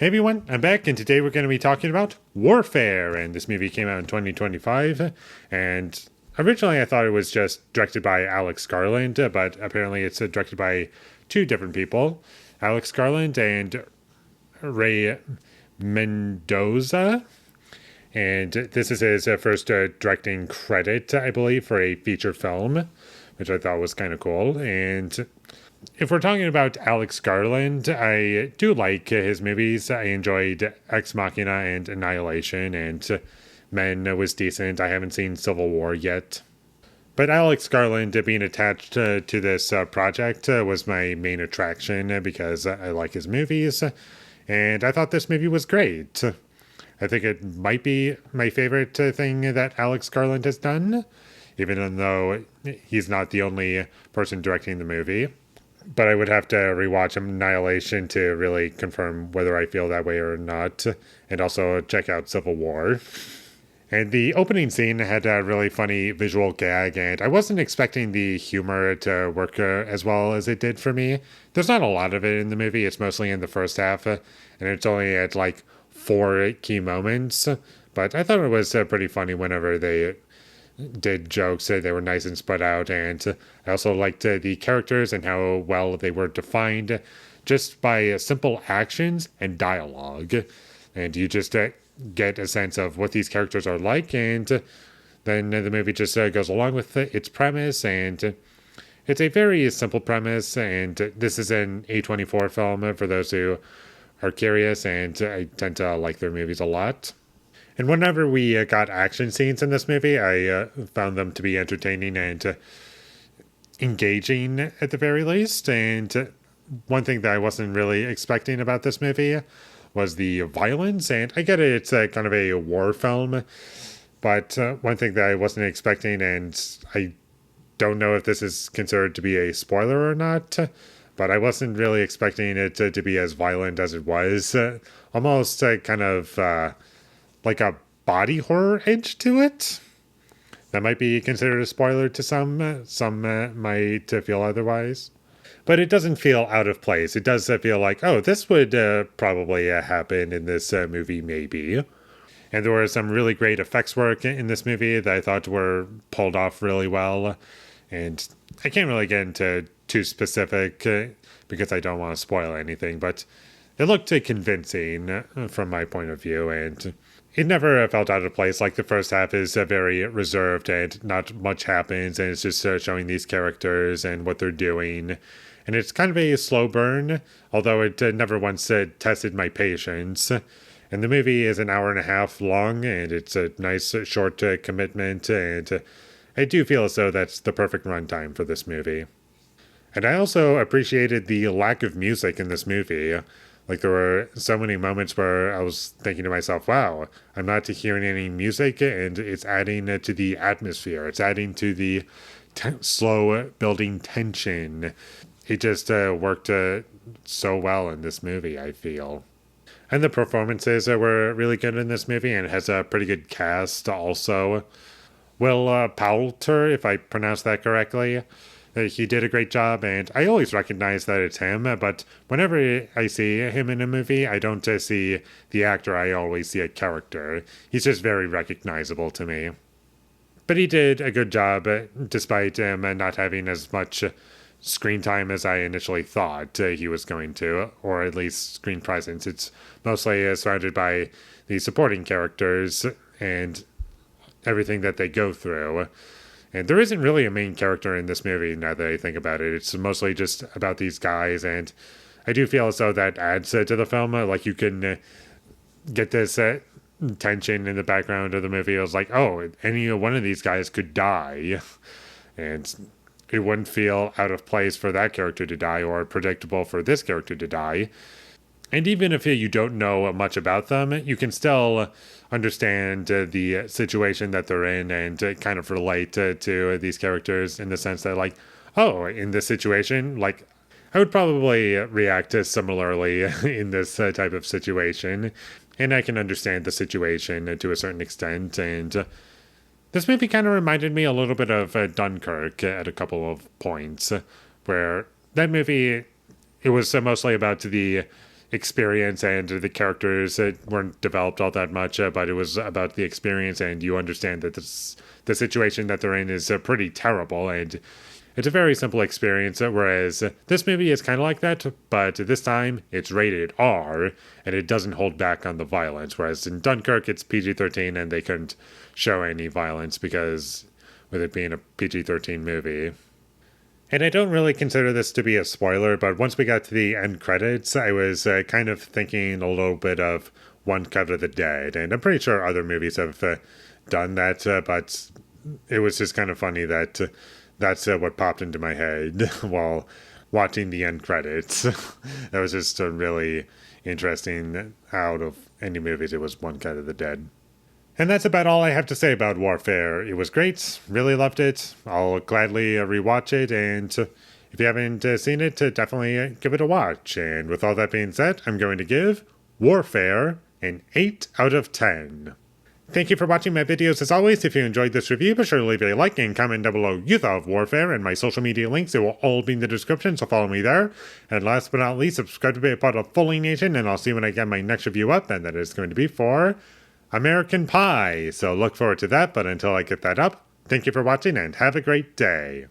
Hey everyone, I'm back, and today we're going to be talking about Warfare. And this movie came out in 2025. And originally I thought it was just directed by Alex Garland, but apparently it's directed by two different people, Alex Garland and Ray Mendoza. And this is his first directing credit, I believe, for a feature film, which I thought was kind of cool. And if we're talking about Alex Garland, I do like his movies. I enjoyed Ex Machina and Annihilation, and Men was decent. I haven't seen Civil War yet. But Alex Garland being attached to this project was my main attraction because I like his movies, and I thought this movie was great. I think it might be my favorite thing that Alex Garland has done, even though he's not the only person directing the movie. But I would have to rewatch Annihilation to really confirm whether I feel that way or not, and also check out Civil War. And the opening scene had a really funny visual gag, and I wasn't expecting the humor to work as well as it did for me. There's not a lot of it in the movie, it's mostly in the first half, and it's only at like 4 key moments. But I thought it was pretty funny whenever they did jokes. They were nice and spread out, and I also liked the characters and how well they were defined just by simple actions and dialogue. And you just get a sense of what these characters are like, and then the movie just goes along with its premise, and it's a very simple premise, and this is an A24 film for those who are curious, and I tend to like their movies a lot. And whenever we got action scenes in this movie, I found them to be entertaining and engaging at the very least. And one thing that I wasn't really expecting about this movie was the violence. And I get it, it's kind of a war film. But one thing that I wasn't expecting, and I don't know if this is considered to be a spoiler or not, but I wasn't really expecting it to be as violent as it was. Almost kind of like a body horror edge to it. That might be considered a spoiler to some. Some might feel otherwise. But it doesn't feel out of place. It does feel like, oh, this would probably happen in this movie, maybe. And there was some really great effects work in this movie that I thought were pulled off really well. And I can't really get into too specific because I don't want to spoil anything, but it looked convincing from my point of view, and it never felt out of place. Like the first half is very reserved and not much happens, and it's just showing these characters and what they're doing. And it's kind of a slow burn, although it never once tested my patience. And the movie is an hour and a half long, and it's a nice short commitment, and I do feel as though that's the perfect runtime for this movie. And I also appreciated the lack of music in this movie. Like, there were so many moments where I was thinking to myself, wow, I'm not hearing any music, and it's adding to the atmosphere. It's adding to the slow building tension. It just worked so well in this movie, I feel. And the performances were really good in this movie, and it has a pretty good cast also. Will Poulter, if I pronounced that correctly, he did a great job, and I always recognize that it's him, but whenever I see him in a movie, I don't see the actor, I always see a character. He's just very recognizable to me. But he did a good job, despite him not having as much screen time as I initially thought he was going to, or at least screen presence. It's mostly surrounded by the supporting characters and everything that they go through. And there isn't really a main character in this movie now that I think about it. It's mostly just about these guys, and I do feel as though that adds to the film. Like, you can get this tension in the background of the movie. It was like, oh, any one of these guys could die. And it wouldn't feel out of place for that character to die or predictable for this character to die. And even if you don't know much about them, you can still understand the situation that they're in and kind of relate to these characters in the sense that, like, oh, in this situation, like, I would probably react similarly in this type of situation. And I can understand the situation to a certain extent. And this movie kind of reminded me a little bit of Dunkirk at a couple of points, where that movie, it was mostly about the experience, and the characters weren't developed all that much, but it was about the experience, and you understand that the situation that they're in is pretty terrible, and it's a very simple experience, whereas this movie is kind of like that, but this time it's rated R, and it doesn't hold back on the violence, whereas in Dunkirk it's PG-13, and they couldn't show any violence because with it being a PG-13 movie. And I don't really consider this to be a spoiler, but once we got to the end credits, I was kind of thinking a little bit of One Cut of the Dead, and I'm pretty sure other movies have done that, but it was just kind of funny that that's what popped into my head while watching the end credits. That was just really interesting. Out of any movies, it was One Cut of the Dead. And that's about all I have to say about Warfare. It was great. Really loved it. I'll gladly rewatch it. And if you haven't seen it, definitely give it a watch. And with all that being said, I'm going to give Warfare an 8 out of 10. Thank you for watching my videos as always. If you enjoyed this review, be sure to leave a like and comment down below you thought of Warfare, and my social media links, it will all be in the description, so follow me there. And last but not least, subscribe to be a part of Foley Nation, and I'll see you when I get my next review up, and that is going to be for American Pie. So look forward to that, but until I get that up, thank you for watching and have a great day.